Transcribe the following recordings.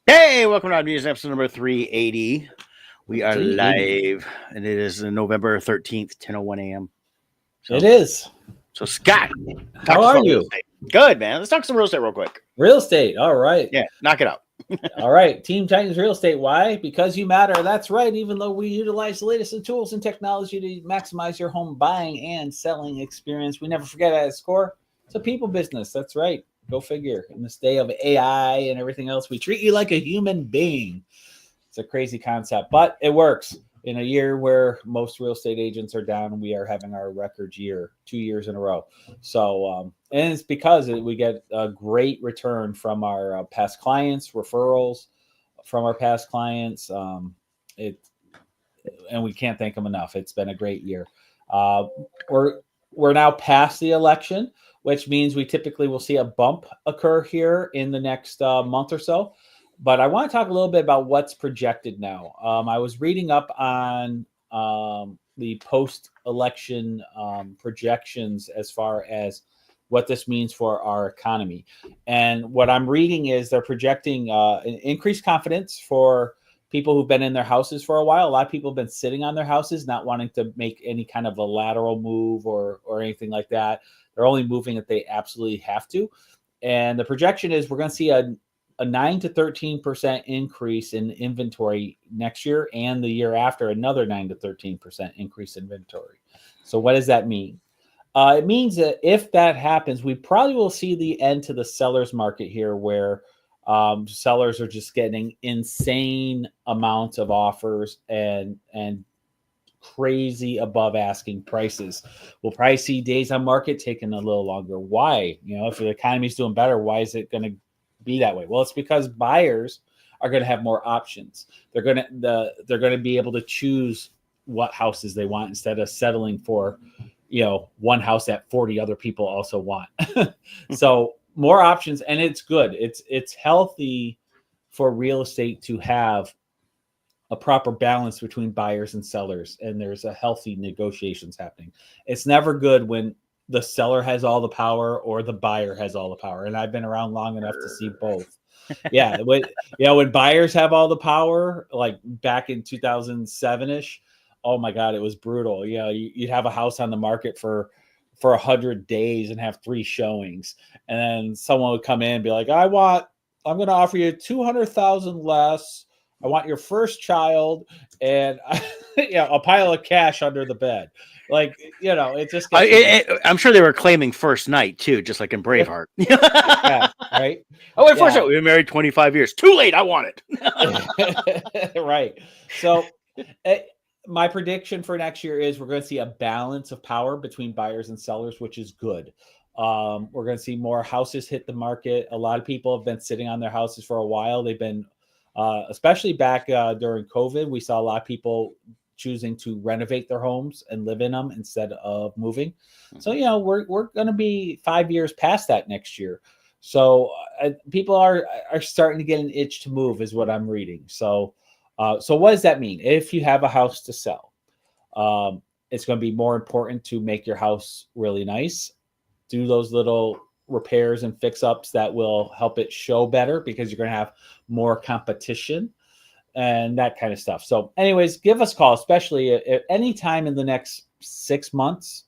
Hey, welcome to Musings, episode number 380. We are 380. live, and it is November 13th, 10:01 a.m. So, It is. So, Scott, How are you? Good, man. Let's talk some real estate real quick. Real estate. All right. Yeah, knock it out. All right. Team Titans Real Estate. Why? Because you matter. That's right. Even though we utilize the latest in tools and technology to maximize your home buying and selling experience, we never forget at its core, it's a people business. That's right. Go figure. In this day of AI and everything else, we treat you like a human being. It's a crazy concept, but it works. In a year where most real estate agents are down, we are having our record year, 2 years in a row. So, and it's because we get a great return from our past clients, referrals from our past clients. And we can't thank them enough. It's been a great year. We're now past the election, which means we typically will see a bump occur here in the next month or so. But I want to talk a little bit about what's projected now. I was reading up on the post-election projections as far as what this means for our economy. And what I'm reading is they're projecting an increased confidence for people who've been in their houses for a while. A lot of people have been sitting on their houses, not wanting to make any kind of a lateral move or anything like that. They're only moving if they absolutely have to. And the projection is we're going to see a 9 to 13% increase in inventory next year, and the year after, another 9 to 13% increase in inventory. So what does that mean? It means that if that happens, we probably will see the end to the seller's market here, where sellers are just getting insane amounts of offers and crazy above asking prices. We'll probably see days on market taking a little longer. Why? If the economy's doing better, why is it going to be that way? Well, it's because buyers are going to have more options. They're going to be able to choose what houses they want instead of settling for one house that 40 other people also want. So more options, and it's good. It's healthy for real estate to have a proper balance between buyers and sellers, and there's a healthy negotiations happening. It's never good when the seller has all the power or the buyer has all the power. And I've been around long enough to see both. Yeah. When buyers have all the power, like back in 2007-ish, oh my God, it was brutal. You'd have a house on the market for 100 days and have 3 showings. And then someone would come in and be like, I'm going to offer you 200,000 less. I want your first child and a pile of cash under the bed. It just I'm sure they were claiming first night too, just like in Braveheart. Yeah, right. First night, we were married 25 years. Too late. I want it. Right. So my prediction for next year is we're going to see a balance of power between buyers and sellers, which is good. We're going to see more houses hit the market. A lot of people have been sitting on their houses for a while. They've been, especially back during COVID, we saw a lot of people choosing to renovate their homes and live in them instead of moving. So, we're going to be 5 years past that next year. So people are starting to get an itch to move is what I'm reading. So what does that mean? If you have a house to sell, it's going to be more important to make your house really nice. Do those little repairs and fix-ups that will help it show better, because you're going to have more competition and that kind of stuff. So anyways, give us a call, especially at any time in the next 6 months,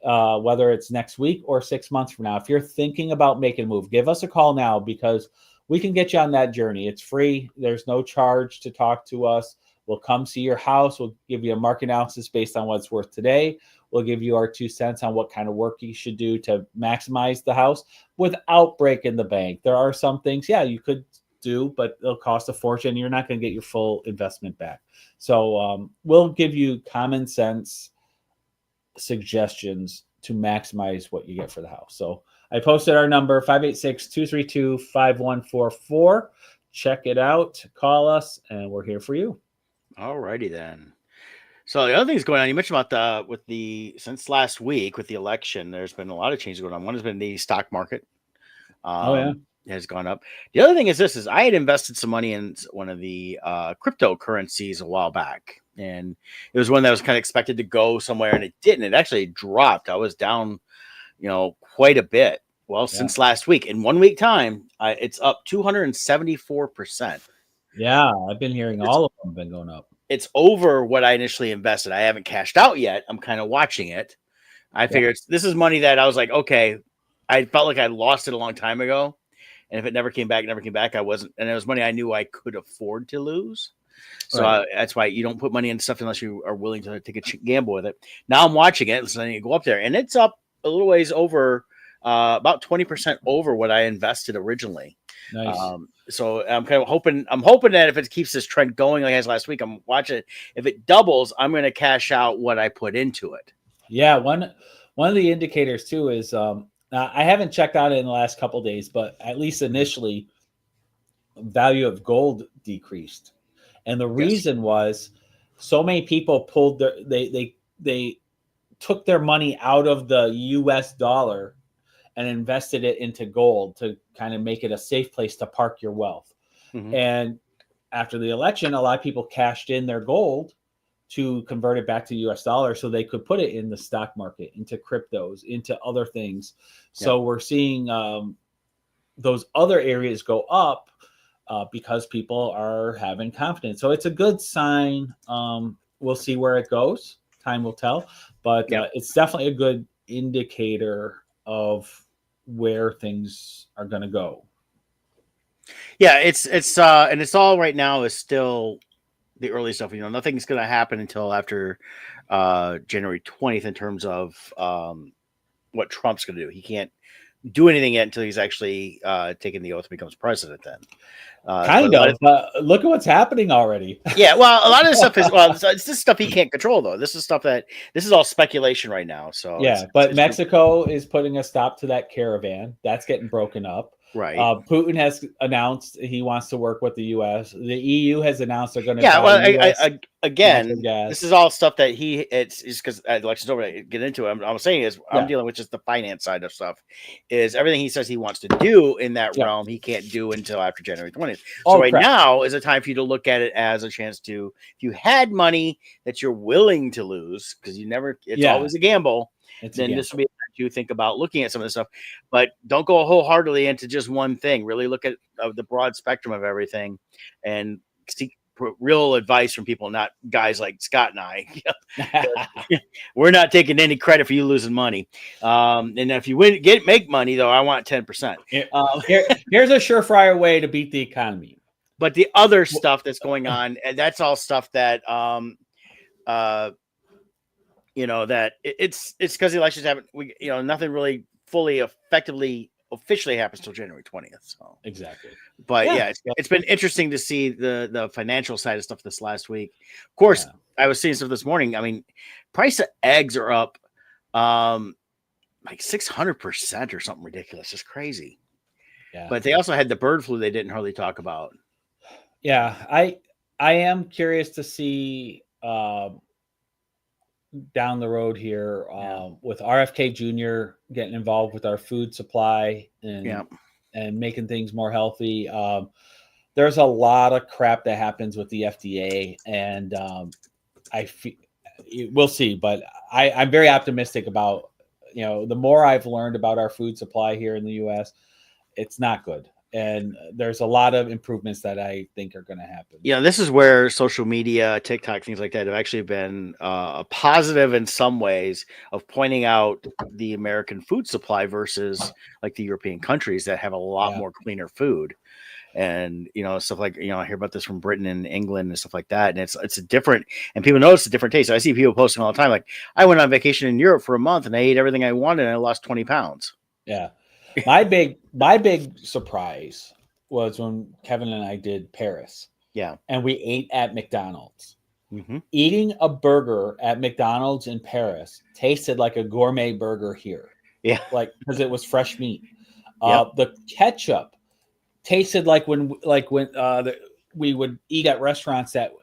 whether it's next week or 6 months from now. If you're thinking about making a move, give us a call now, because we can get you on that journey. It's free. There's no charge to talk to us. We'll come see your house. We'll give you a market analysis based on what it's worth today. We'll give you our 2 cents on what kind of work you should do to maximize the house without breaking the bank. There are some things, you could do, but it'll cost a fortune. You're not going to get your full investment back. So we'll give you common sense suggestions to maximize what you get for the house. So I posted our number, 586-232-5144. check it out, call us, and we're here for you. All righty then. So the other thing's going on, you mentioned about since last week with the election, there's been a lot of changes going on. One has been the stock market. Has gone up. The other thing is I had invested some money in one of the cryptocurrencies a while back, and it was one that was kind of expected to go somewhere, and it didn't. It actually dropped. I was down, quite a bit. Well, since last week, in 1 week time, it's up 274%. Yeah, I've been hearing all of them have been going up. It's over what I initially invested. I haven't cashed out yet. I'm kind of watching it. I figured this is money that I was like, okay, I felt like I lost it a long time ago. And if it never came back, I wasn't. And it was money I knew I could afford to lose. So that's why you don't put money into stuff unless you are willing to take a gamble with it. Now I'm watching it. So I need to go up there. And it's up a little ways over, about 20% over what I invested originally. Nice. So I'm kind of hoping that if it keeps this trend going like as last week, I'm watching it. If it doubles, I'm going to cash out what I put into it. Yeah. One of the indicators too is, I haven't checked out it in the last couple of days, but at least initially, value of gold decreased, and the reason was so many people pulled they took their money out of the U.S. dollar and invested it into gold to kind of make it a safe place to park your wealth. Mm-hmm. And after the election, a lot of people cashed in their gold to convert it back to US dollar so they could put it in the stock market, into cryptos, into other things. So we're seeing those other areas go up because people are having confidence. So it's a good sign. We'll see where it goes. Time will tell. But it's definitely a good indicator of where things are going to go. Yeah, and it's all right now is still the early stuff. Nothing's going to happen until after January 20th in terms of what Trump's going to do. He can't do anything yet until he's actually taken the oath and becomes president. Then look at what's happening already. Yeah, well, a lot of this stuff it's this stuff he can't control though. This is all speculation right now. So but Mexico is putting a stop to that caravan that's getting broken up. Right. Putin has announced he wants to work with the U.S. The EU has announced they're going to. Again, this is all stuff that it's because election's over. I get into it. I'm saying is I'm dealing with just the finance side of stuff. Is everything he says he wants to do in that realm he can't do until after January 20th. So now is a time for you to look at it as a chance to, if you had money that you're willing to lose because it's always a gamble. Then this will be you think about looking at some of this stuff, but don't go wholeheartedly into just one thing. Really look at the broad spectrum of everything and seek real advice from people, not guys like Scott and I. We're not taking any credit for you losing money. And if you make money though, I want 10%. Here's a surefire way to beat the economy. But the other stuff that's going on, and that's all stuff that, that it's because the elections haven't, nothing really fully effectively officially happens till January 20th. So exactly. But it's been interesting to see the financial side of stuff this last week. Of course, I was seeing stuff this morning. I mean, price of eggs are up like 600% or something ridiculous. It's crazy. Yeah. But they also had the bird flu they didn't hardly talk about. Yeah, I am curious to see down the road here with RFK Jr. getting involved with our food supply and making things more healthy. There's a lot of crap that happens with the FDA, and we'll see. But I'm very optimistic about, the more I've learned about our food supply here in the U.S., it's not good. And there's a lot of improvements that I think are going to happen. Yeah, this is where social media, TikTok, things like that have actually been a positive in some ways of pointing out the American food supply versus like the European countries that have a lot more cleaner food. And, stuff like, I hear about this from Britain and England and stuff like that. And it's a different, and people notice a different taste. I see people posting all the time. Like, I went on vacation in Europe for a month and I ate everything I wanted and I lost 20 pounds. Yeah. My big surprise was when Kevin and I did Paris. Yeah. And we ate at McDonald's. Mm-hmm. Eating a burger at McDonald's in Paris tasted like a gourmet burger here. Yeah. Like, because it was fresh meat. The ketchup tasted like when we would eat at restaurants that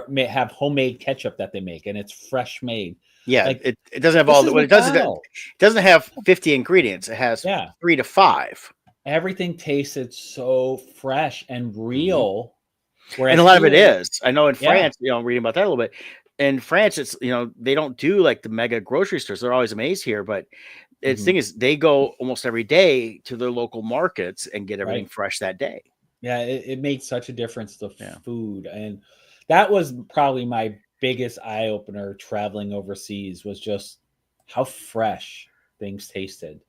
may have homemade ketchup that they make, and it's fresh made. Yeah, like it doesn't have all the what it does. It doesn't have 50 ingredients. It has 3 to 5. Everything tasted so fresh and real. And a lot of it is. I know in France, reading about that a little bit. In France, it's they don't do like the mega grocery stores. They're always amazed here, but the thing is, they go almost every day to their local markets and get everything fresh that day. Yeah, it made such a difference to food, and that was probably my biggest eye opener traveling overseas, was just how fresh things tasted.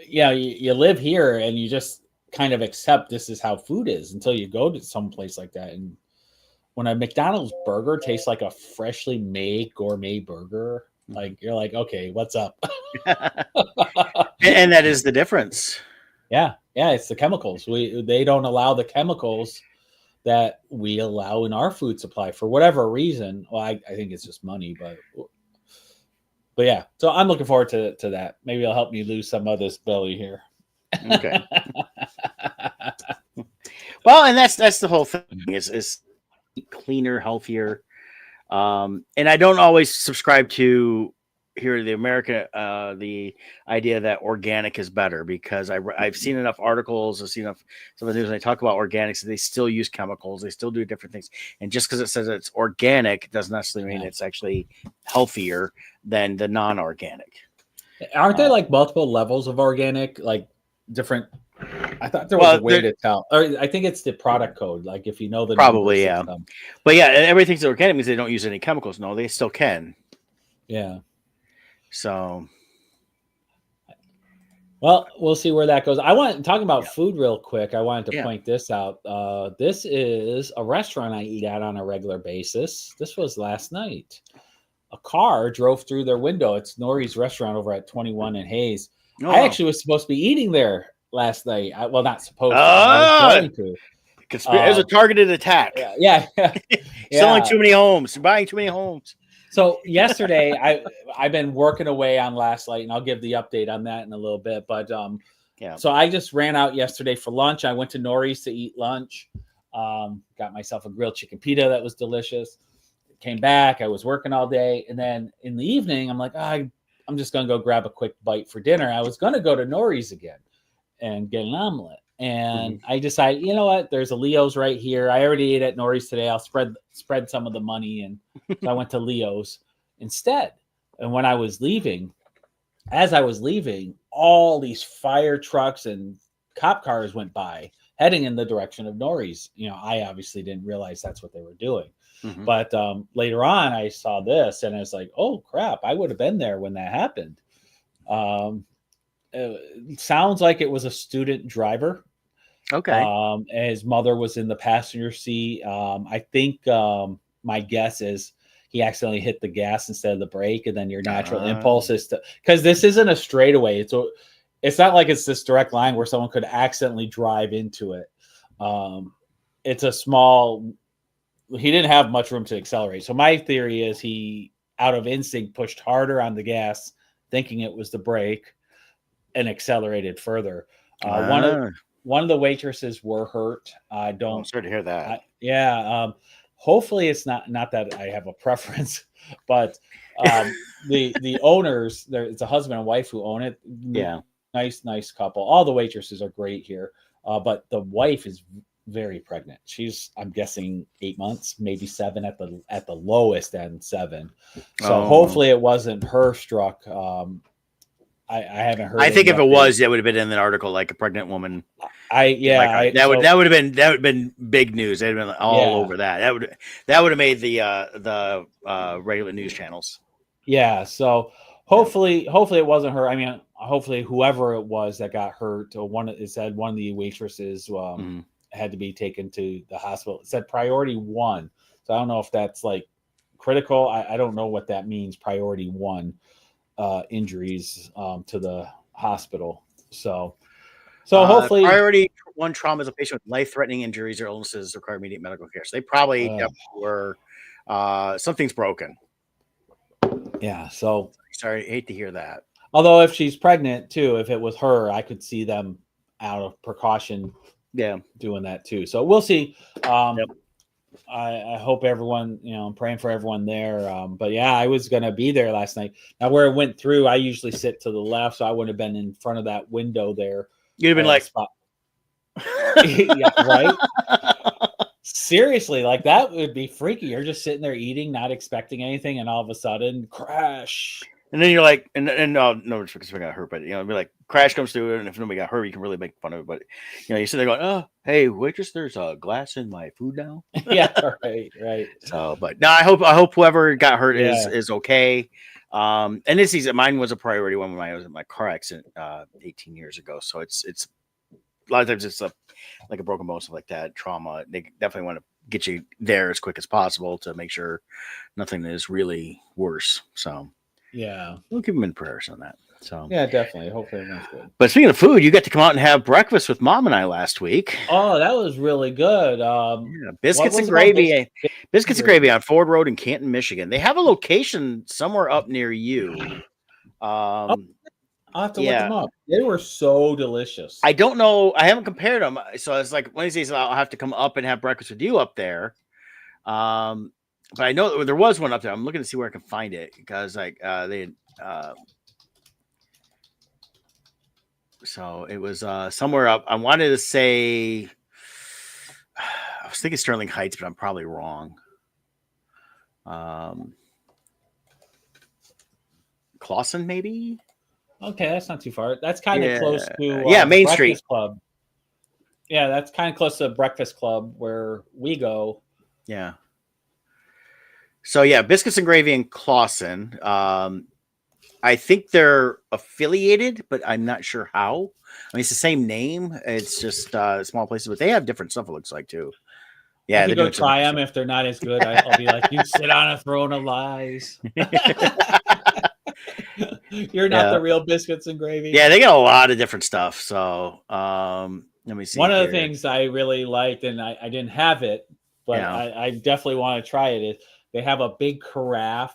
You live here and you just kind of accept this is how food is until you go to some place like that. And when a McDonald's burger tastes like a freshly made gourmet burger, like you're like, okay, what's up? And that is the difference. Yeah, it's the chemicals. They don't allow the chemicals that we allow in our food supply for whatever reason. Well, I think it's just money, but yeah. So I'm looking forward to that. Maybe it'll help me lose some of this belly here. Okay. Well, and that's the whole thing is cleaner, healthier. And I don't always subscribe to the American the idea that organic is better, because I've seen enough articles, I've seen enough some of the news when they talk about organics, they still use chemicals, they still do different things, and just because it says it's organic doesn't necessarily mean it's actually healthier than the non-organic. Aren't there like multiple levels of organic, like different? I thought there was a way to tell. Or I think it's the product code. Like if you know the probably but everything's organic means they don't use any chemicals. No, they still can. Yeah. So, well, we'll see where that goes. I want talking about food real quick. I wanted to point this out. This is a restaurant I eat at on a regular basis. This was last night. A car drove through their window. It's Nori's restaurant over at 21 and Hayes. Oh. I actually was supposed to be eating there last night. Well, not supposed to. I was going to. It was a targeted attack. Yeah. Selling too many homes. Buying too many homes. So yesterday, I've been working away on Last Light, and I'll give the update on that in a little bit. But so I just ran out yesterday for lunch. I went to Nori's to eat lunch. Got myself a grilled chicken pita that was delicious. Came back. I was working all day, and then in the evening, I'm like, I'm just gonna go grab a quick bite for dinner. I was gonna go to Nori's again and get an omelet. And I decided, you know what? There's a Leo's right here. I already ate at Nori's today. I'll spread some of the money, and so I went to Leo's instead. And when I was leaving, all these fire trucks and cop cars went by, heading in the direction of Nori's. I obviously didn't realize that's what they were doing. But later on, I saw this, and I was like, "Oh crap! I would have been there when that happened." It sounds like it was a student driver. Okay. His mother was in the passenger seat. I think my guess is he accidentally hit the gas instead of the brake, and then your natural impulse is to, because this isn't a straightaway. It's not like it's this direct line where someone could accidentally drive into it. It's a small. He didn't have much room to accelerate. So my theory is he, out of instinct, pushed harder on the gas, thinking it was the brake, and accelerated further. One of the waitresses were hurt. I'm sorry to hear that. Hopefully it's not that I have a preference, but the owners, it's a husband and wife who own it. Yeah. Nice couple. All the waitresses are great here. But the wife is very pregnant. She's, I'm guessing, 8 months, maybe 7 at the lowest end, 7. So hopefully it wasn't her struck. I haven't heard. I think if it was, that would have been in the article, like a pregnant woman. That would have been big news. They'd have been all over that. That would have made the regular news channels. Yeah. So hopefully it wasn't her. I mean, hopefully whoever it was that got hurt, or one of the waitresses had to be taken to the hospital. It said priority 1. So I don't know if that's like critical. I don't know what that means. Priority 1 injuries to the hospital. So hopefully priority 1 trauma is a patient with life-threatening injuries or illnesses require immediate medical care. So they probably were something's broken. Yeah. So sorry, I hate to hear that. Although if she's pregnant too, if it was her, I could see them out of precaution, doing that too. So we'll see. I hope everyone, I'm praying for everyone there. But yeah, I was going to be there last night. Now, where it went through, I usually sit to the left, so I would have been in front of that window there. You'd have been like, spot. Yeah, right? Seriously, like that would be freaky. You're just sitting there eating, not expecting anything, and all of a sudden, crash. And then you're like, and no, because we got hurt, but it'd be like crash comes through, and if nobody got hurt, you can really make fun of it. But you sit there going, "Oh, hey, waitress, there's a glass in my food now." Yeah, right. So, but no, I hope whoever got hurt is okay. And this season, mine was a priority one when I was in my car accident 18 years ago. So it's a lot of times it's like a broken bone, stuff like that, trauma. They definitely want to get you there as quick as possible to make sure nothing is really worse. So. Yeah, we'll keep them in prayers on that. So yeah, definitely. Hopefully everyone's good. But speaking of food, you got to come out and have breakfast with Mom and I last week. Oh, that was really good. Biscuits and gravy. Biscuits and gravy on Ford Road in Canton, Michigan. They have a location somewhere up near you. I'll have to look them up. They were so delicious. I don't know. I haven't compared them. So it's like Wednesdays I'll have to come up and have breakfast with you up there. But I know there was one up there. I'm looking to see where I can find it because so it was somewhere up. I wanted to say I was thinking Sterling Heights, but I'm probably wrong. Clawson, maybe. Okay, that's not too far. That's kind of close to Main Breakfast Street Club. Yeah, that's kind of close to Breakfast Club where we go. Yeah. So biscuits and gravy in Clawson. I think they're affiliated, but I'm not sure how. I mean, it's the same name. It's just small places, but they have different stuff. It looks like too. Yeah, you go try them. If they're not as good, I'll be like, you sit on a throne of lies. You're not the real biscuits and gravy. Yeah, they got a lot of different stuff. So let me see. One of the things I really liked, and I didn't have it, but I definitely want to try it, is they have a big carafe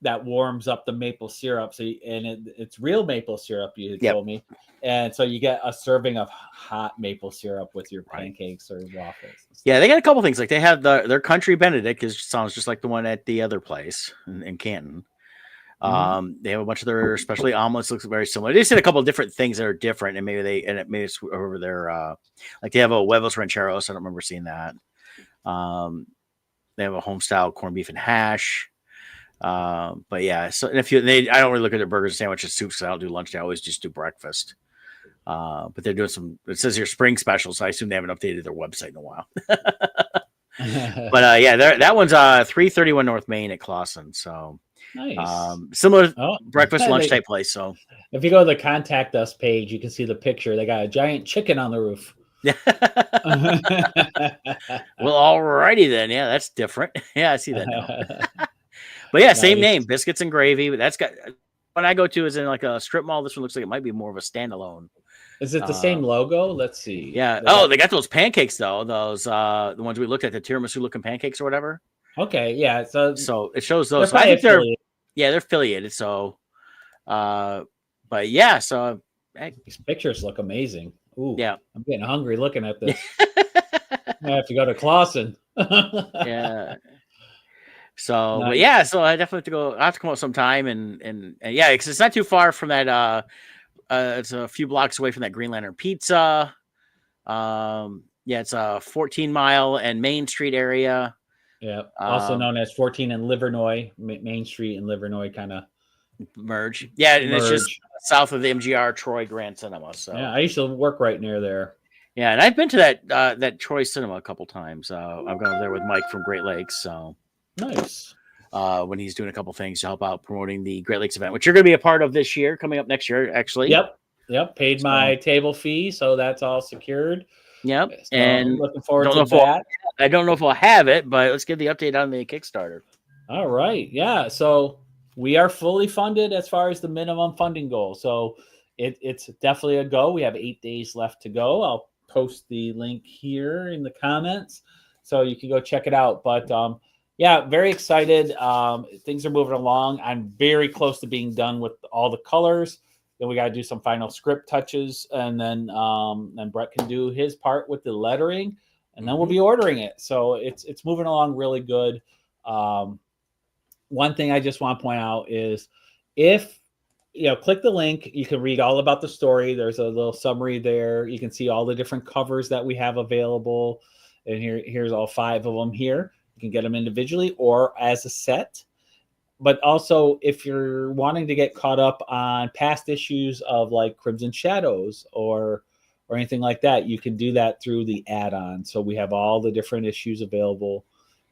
that warms up the maple syrup. So, it's real maple syrup, you told me. And so you get a serving of hot maple syrup with your pancakes or waffles. Yeah, they got a couple things. Like they have their Country Benedict, it sounds just like the one at the other place in Canton. They have a bunch of their, especially omelets, looks very similar. They said a couple of different things that are different, and maybe it's over there. Like they have a huevos rancheros. I don't remember seeing that. They have a home style corned beef and hash. But yeah, so if I don't really look at their burgers and sandwiches, soups. So I don't do lunch. They always just do breakfast. But they're doing some. It says here spring specials. So I assume they haven't updated their website in a while. But that one's 331 North Main at Clawson. So nice. Similar breakfast lunch type place. So if you go to the contact us page, you can see the picture. They got a giant chicken on the roof. Well, alrighty then. Yeah, that's different. Yeah, I see that now. But yeah, same name, biscuits and gravy. But that's got one I go to is in like a strip mall. This one looks like it might be more of a standalone. Is it the same logo? Let's see. Yeah. They got those pancakes though. Those the ones we looked at, the tiramisu looking pancakes or whatever. Okay. Yeah. So it shows those. I think they're affiliated. So, but yeah. So these pictures look amazing. Ooh, yeah. I'm getting hungry looking at this. I have to go to Clawson. Yeah. So, nice. But yeah, so I definitely have to go. I have to come out sometime and yeah, because it's not too far from that. It's a few blocks away from that Green Lantern Pizza. It's a 14-mile and Main Street area. Yeah, also known as 14 and Livernois, Main Street and Livernois kind of merge. Yeah, and it's just south of the MGR Troy Grand Cinema. So yeah, I used to work right near there. Yeah, and I've been to that Troy Cinema a couple times. I've gone there with Mike from Great Lakes. So nice. When he's doing a couple things to help out promoting the Great Lakes event, which you're going to be a part of this year, coming up next year, actually. Yep. Paid my table fee, so that's all secured. Yep. So and looking forward to that. I don't know if we'll have it, but let's give the update on the Kickstarter. All right. Yeah. So we are fully funded as far as the minimum funding goal. So it's definitely a go. We have 8 days left to go. I'll post the link here in the comments so you can go check it out. But Yeah, very excited. Things are moving along. I'm very close to being done with all the colors. Then we got to do some final script touches, and then Brett can do his part with the lettering, and then we'll be ordering it. So it's moving along really good. One thing I just want to point out is if click the link, you can read all about the story. There's a little summary there. You can see all the different covers that we have available, and here's all 5 of them here. You can get them individually or as a set. But also, if you're wanting to get caught up on past issues of like Crimson Shadows or anything like that, you can do that through the add-on. So we have all the different issues available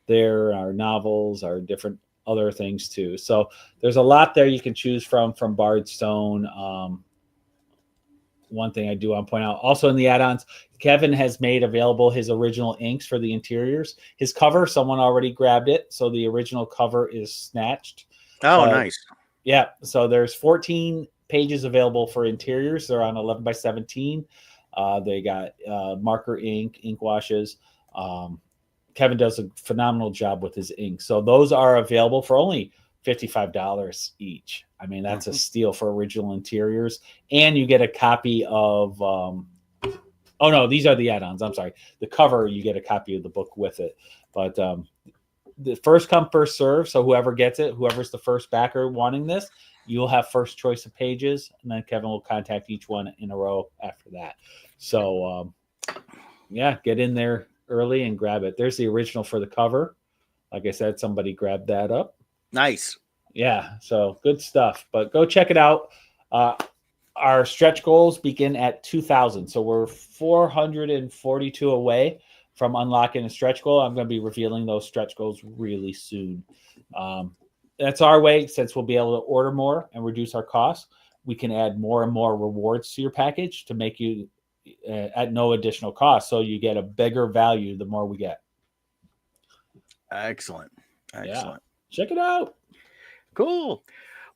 there, our novels, our different other things too. So there's a lot there you can choose from Bardstone. One thing I do want to point out also in the add-ons, Kevin has made available his original inks for the interiors. His cover, someone already grabbed it, so the original cover is snatched. Oh, nice. Yeah, so there's 14 pages available for interiors. They're on 11 by 17. They got marker ink washes. Kevin does a phenomenal job with his ink. So those are available for only $55 each. I mean, that's a steal for original interiors. And you get a copy of, oh no, these are the add-ons. I'm sorry. The cover, you get a copy of the book with it. But the first come, first serve. So whoever gets it, whoever's the first backer wanting this, you'll have first choice of pages. And then Kevin will contact each one in a row after that. So yeah, get in there early and grab it. There's the original for the cover. Like I said, somebody grabbed that up. Nice. Yeah, so good stuff. But go check it out. Our stretch goals begin at 2,000. So we're 442 away from unlocking a stretch goal. I'm going to be revealing those stretch goals really soon. That's our way, since we'll be able to order more and reduce our costs. We can add more and more rewards to your package to make you at no additional cost. So you get a bigger value the more we get. Excellent. Yeah. Check it out. Cool.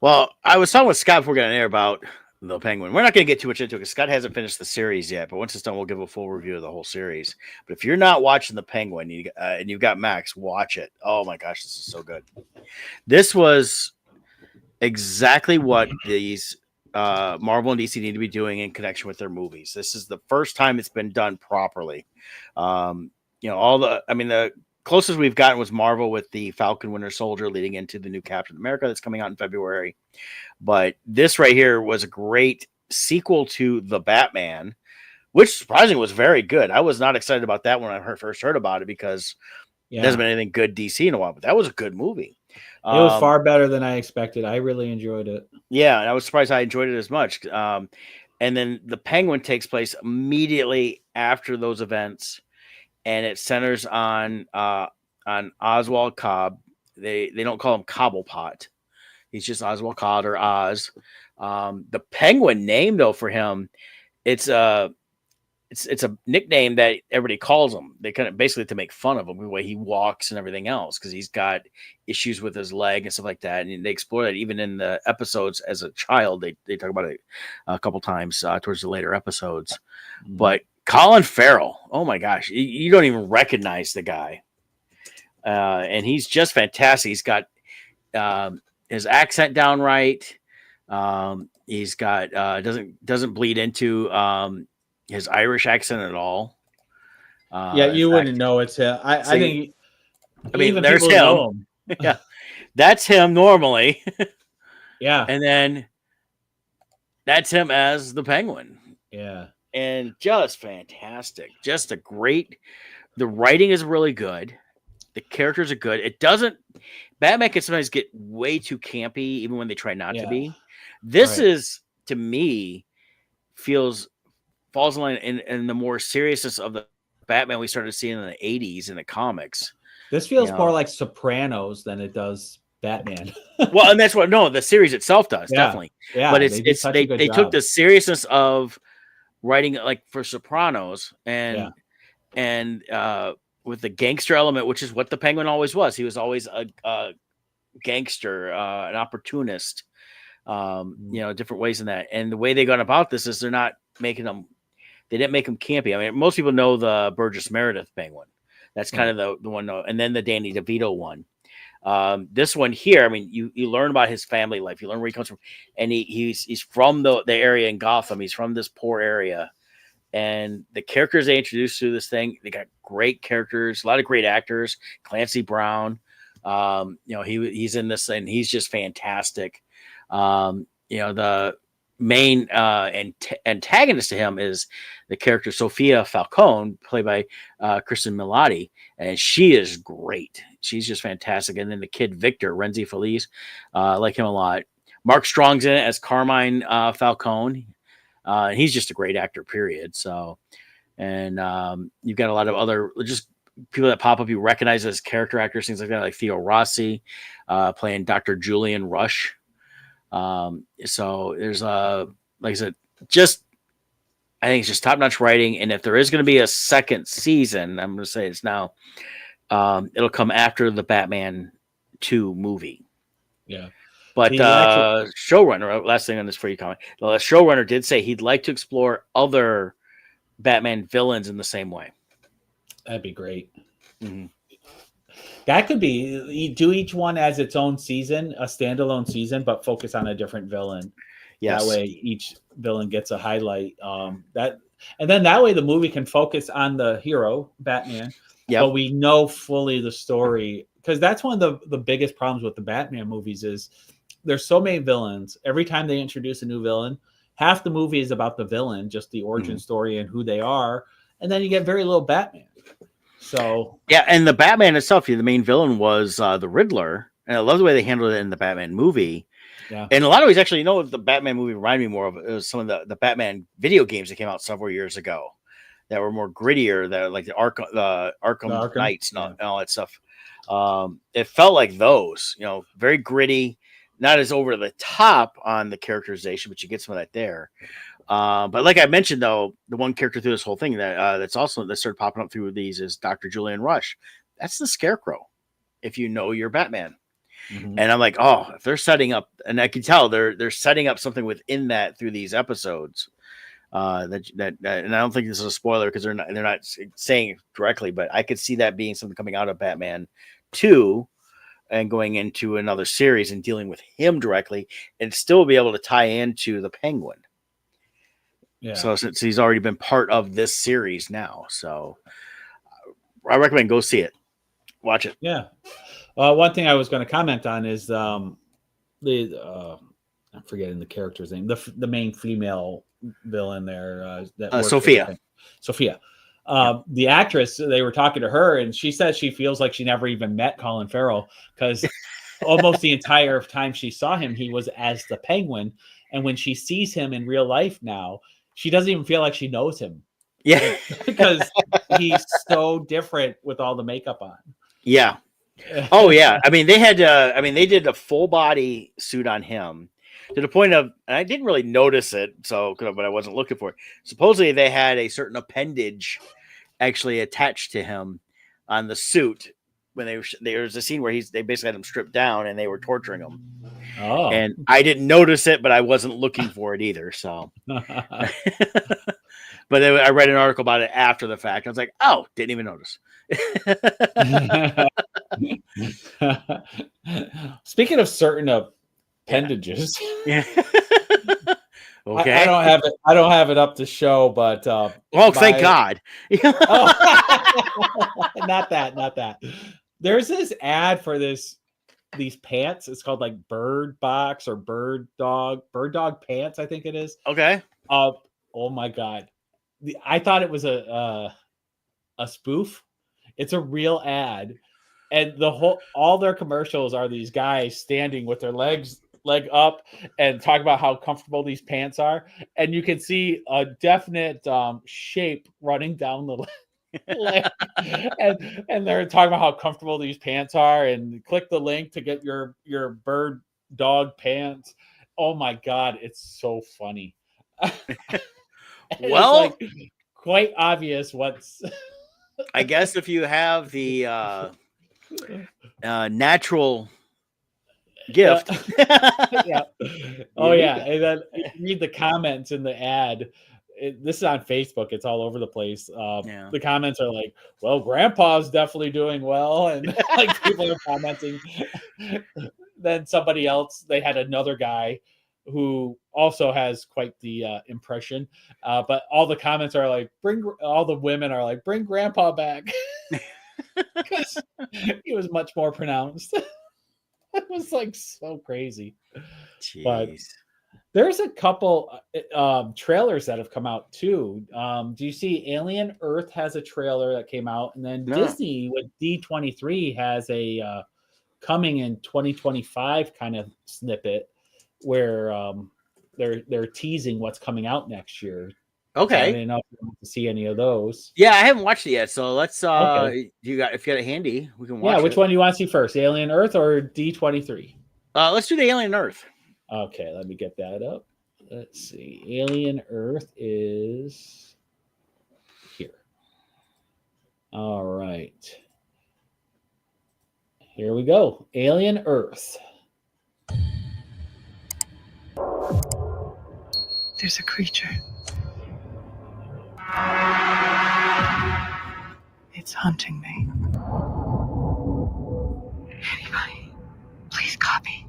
Well, I was talking with Scott before we got on air about the Penguin. We're not going to get too much into it because Scott hasn't finished the series yet. But once it's done, we'll give a full review of the whole series. But if you're not watching the Penguin and you've got Max, watch it. Oh my gosh, this is so good. This was exactly what these Marvel and DC need to be doing in connection with their movies. This is the first time it's been done properly. The closest we've gotten was Marvel with the Falcon Winter Soldier leading into the new Captain America that's coming out in February. But this right here was a great sequel to The Batman, which surprisingly was very good. I was not excited about that when I first heard about it because there hasn't been anything good DC in a while, but that was a good movie. It was far better than I expected. I really enjoyed it. Yeah, and I was surprised I enjoyed it as much. And then The Penguin takes place immediately after those events, and it centers on Oswald Cobb. They don't call him Cobblepot. He's just Oswald Cobb or Oz. The Penguin name though for him, it's a nickname that everybody calls him. They kind of basically to make fun of him the way he walks and everything else because he's got issues with his leg and stuff like that. And they explore that even in the episodes as a child. They talk about it a couple times towards the later episodes. Mm-hmm. But Colin Farrell, oh my gosh, you don't even recognize the guy. And he's just fantastic. He's got his accent down right. He's got doesn't bleed into his Irish accent at all. You wouldn't know it's him. I think. I mean, there's him. Yeah, that's him normally. Yeah, and then that's him as the Penguin. Yeah, and just fantastic. Just a great. The writing is really good. The characters are good. It doesn't. Batman can sometimes get way too campy, even when they try not to be. This is, to me, falls in line in the more seriousness of the Batman we started seeing in the 80s in the comics. This feels more like Sopranos than it does Batman. Well, and that's what the series itself does, definitely. Yeah, but they took the seriousness of writing like for Sopranos and with the gangster element, which is what the Penguin always was. He was always a gangster, an opportunist. Different ways in that. And the way they got about this is they're not making them. They didn't make him campy. I mean, most people know the Burgess Meredith Penguin. That's kind of the one, and then the Danny DeVito one. This one here, I mean, you learn about his family life. You learn where he comes from, and he's from the area in Gotham. He's from this poor area, and the characters they introduced through this thing, they got great characters, a lot of great actors. Clancy Brown, he's in this, and he's just fantastic. The main antagonist to him is the character Sophia Falcone, played by Kristen Milotti, and she is great. She's just fantastic. And then the kid Victor Renzi Feliz, I like him a lot. Mark Strong's in it as Carmine Falcone. And he's just a great actor, period. So, and you've got a lot of other just people that pop up you recognize as character actors, things like that, like Theo Rossi playing Dr. Julian Rush. So there's like I said, I think it's just top-notch writing. And if there is going to be a second season, I'm going to say it's now, it'll come after the Batman 2 movie. Yeah. But showrunner, last thing on this for you comment, the showrunner did say he'd like to explore other Batman villains in the same way. That'd be great. Mm-hmm. That could be, do each one as its own season, a standalone season, but focus on a different villain. Yes. That way each villain gets a highlight. And then that way the movie can focus on the hero, Batman. Yeah. But we know fully the story, because that's one of the biggest problems with the Batman movies is there's so many villains. Every time they introduce a new villain, half the movie is about the villain, just the origin story and who they are. And then you get very little Batman. So yeah, and the Batman itself, the main villain was the Riddler. And I love the way they handled it in the Batman movie. Yeah. And a lot of ways, actually, the Batman movie reminded me more of it was some of the Batman video games that came out several years ago that were more grittier, that like the Arkham Knights and all that stuff. It felt like those, very gritty, not as over the top on the characterization, but you get some of that there. But like I mentioned, though, the one character through this whole thing that started popping up through these is Dr. Julian Rush. That's the Scarecrow, if you know your Batman. Mm-hmm. And I'm like, if they're setting up, and I can tell they're setting up something within that through these episodes. And I don't think this is a spoiler because they're not saying it directly, but I could see that being something coming out of Batman 2 and going into another series and dealing with him directly, and still be able to tie into the Penguin. Yeah. So since he's already been part of this series now, so I recommend go see it, watch it. Yeah. One thing I was going to comment on is I'm forgetting the character's name, the main female villain there. Sophia. Sophia. The actress, they were talking to her, and she says she feels like she never even met Colin Farrell because almost the entire time she saw him, he was as the Penguin. And when she sees him in real life now, she doesn't even feel like she knows him. Yeah. Because he's so different with all the makeup on. Yeah. Oh yeah. I mean, they did a full body suit on him to the point of, and I didn't really notice it, but I wasn't looking for it. Supposedly they had a certain appendage actually attached to him on the suit when there was a scene where they basically had him stripped down and they were torturing him. Oh. And I didn't notice it, but I wasn't looking for it either. So, but I read an article about it after the fact. I was like, oh, didn't even notice. Speaking of certain appendages, yeah. Okay. I don't have it up to show, but thank God. Not that. There's this ad for these pants. It's called like Bird Box or Bird Dog pants, I think it is. Okay. Oh my God. I thought it was a spoof. It's a real ad. And all their commercials are these guys standing with their leg up and talk about how comfortable these pants are. And you can see a definite shape running down the leg. and they're talking about how comfortable these pants are, and click the link to get your bird dog pants. Oh my God, it's so funny. Well, it's like quite obvious what's I guess if you have the natural gift. Yeah. Oh yeah. And then read the comments in the ad. this is on Facebook. It's all over the place. Yeah. The comments are like, "Well, Grandpa's definitely doing well," and like people are commenting. Then somebody else, they had another guy who also has quite the impression, but all the comments are like, all the women are like, "Bring Grandpa back," because he was much more pronounced. It was like so crazy. Jeez. But there's a couple trailers that have come out too. Do you see Alien Earth has a trailer that came out, and then Disney with D23 has a coming in 2025 kind of snippet where they're teasing what's coming out next year. Okay. So I didn't know if you want to see any of those. Yeah, I haven't watched it yet. So let's Okay. if you got it handy, we can watch Yeah, which it. one do you want to see first? Alien Earth or D23? Let's do the Alien Earth. Okay, let me get that up. Let's see. Alien Earth is here. All right. Here we go. Alien Earth. There's a creature. It's hunting me. Anybody, please copy.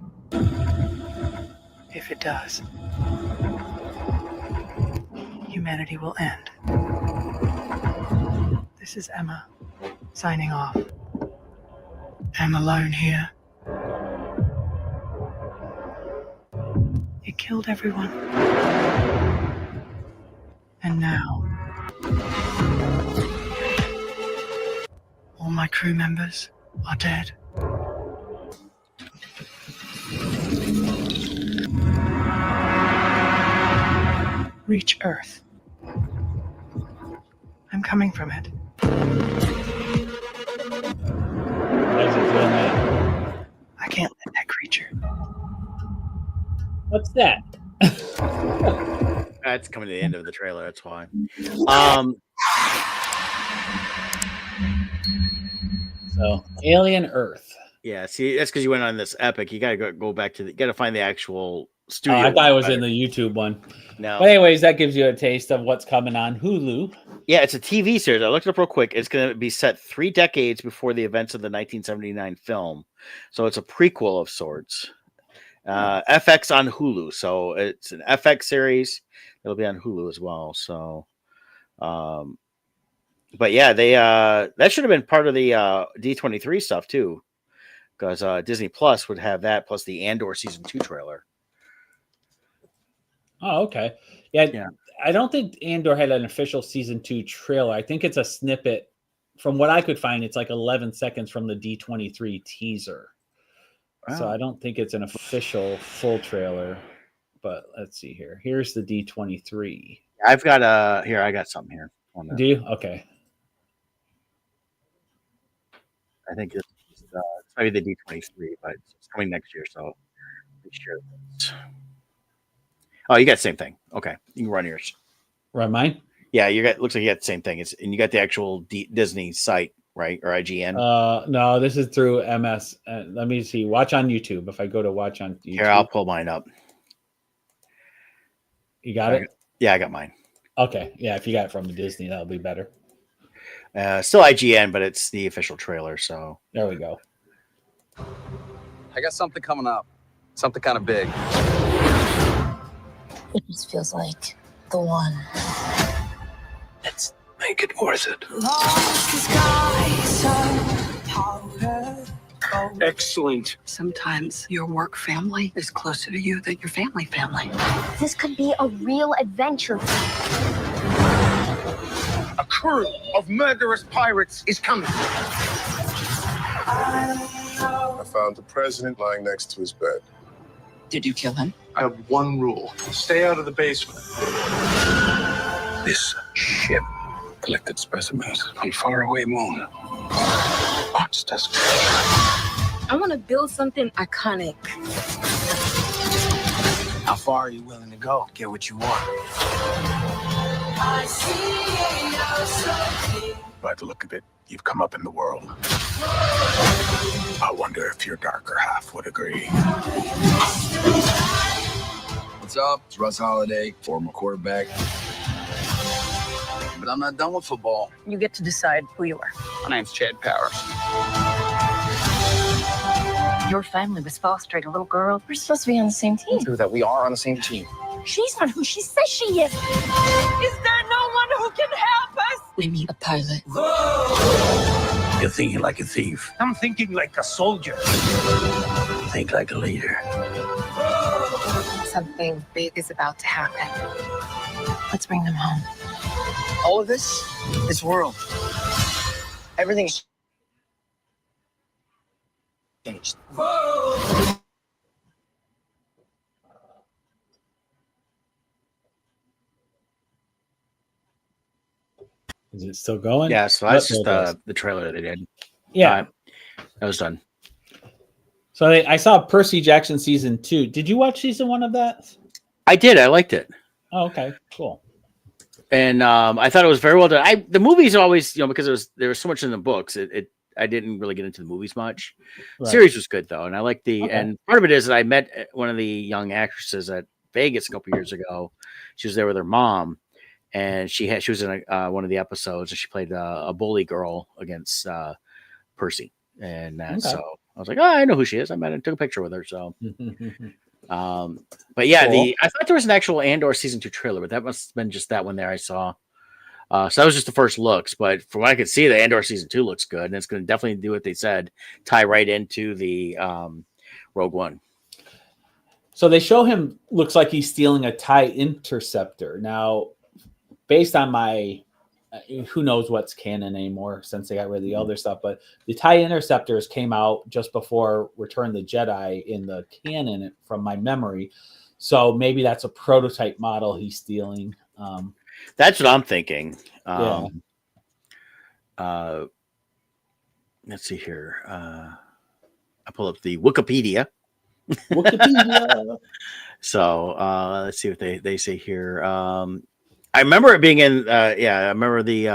If it does, humanity will end. This is Emma, signing off. I'm alone here. It killed everyone. And now, all my crew members are dead. Reach Earth. I'm coming from it. Why is it doing that? I can't let that creature. What's that? That's coming to the end of the trailer. That's why. So Alien Earth. Yeah, see, that's because you went on this epic. You gotta go back to gotta find the actual studio. I thought it was in the YouTube one. No. But anyways, that gives you a taste of what's coming on Hulu. Yeah, it's a TV series. I looked it up real quick. It's going to be set 3 decades before the events of the 1979 film. So it's a prequel of sorts. FX on Hulu. So it's an FX series. It'll be on Hulu as well. So, but yeah, they that should have been part of the D23 stuff too, because Disney Plus would have that plus the Andor season 2 trailer. Oh, okay. Yeah. I don't think Andor had an official season 2 trailer. I think it's a snippet. From what I could find, it's like 11 seconds from the D23 teaser. Wow. So I don't think it's an official full trailer. But let's see here. Here's the D23. I've got here. I got something here. Do you? Okay. I think it's maybe the D23, but it's coming next year. So make sure. Oh, you got the same thing. Okay, you can run yours. Run mine? Yeah, looks like you got the same thing. And you got the actual Disney site, right? Or IGN? No, this is through MS. Let me see. Watch on YouTube. If I go to watch on YouTube. Here, I'll pull mine up. You got it? Yeah, I got mine. Okay. Yeah, if you got it from Disney, that'll be better. Still IGN, but it's the official trailer. So there we go. I got something coming up. Something kind of big. It just feels like the one. Let's make it worth it. Excellent. Sometimes your work family is closer to you than your family. This could be a real adventure. A crew of murderous pirates is coming. I found the president lying next to his bed. Did you kill him? I have one rule. Stay out of the basement. This ship collected specimens on faraway moon. Arts test. I want to build something iconic. How far are you willing to go to get what you want? By the look of it, you've come up in the world. I wonder if your darker half would agree. What's up? It's Russ Holiday, former quarterback. but I'm not done with football. You get to decide who you are. My name's Chad Powers. Your family was fostering a little girl. We're supposed to be on the same team. True that we are on the same team. She's not who she says she is. Is there no one who can help us? We need a pilot. You're thinking like a thief. I'm thinking like a soldier. Think like a leader. Something big is about to happen. Let's bring them home. All of this world. Everything's changed. Is it still going? Yeah, so that's just the trailer they did. Yeah, that was done. So I saw Percy Jackson season 2. Did you watch season 1 of that? I did. I liked it. Oh, okay, cool. And I thought it was very well done. The movies always, because there was so much in the books, I didn't really get into the movies much. Right. Series was good though, and I like and part of it is that I met one of the young actresses at Vegas a couple years ago. She was there with her mom, and she was in one of the episodes, and she played a bully girl against Percy, and so I was like, oh, I know who she is. I met her, took a picture with her. So, but yeah, cool. I thought there was an actual Andor season 2 trailer, but that must have been just that one there I saw. So that was just the first looks, but from what I could see, the Andor season 2 looks good, and it's going to definitely do what they said, tie right into the Rogue One. So they show him, looks like he's stealing a TIE interceptor. Now, based on my, who knows what's canon anymore since they got rid of the other stuff, but the TIE interceptors came out just before Return of the Jedi in the canon from my memory. So maybe that's a prototype model he's stealing. That's what I'm thinking. Yeah. Let's see here. I pull up the Wikipedia. So let's see what they say here. I remember it being in. I remember the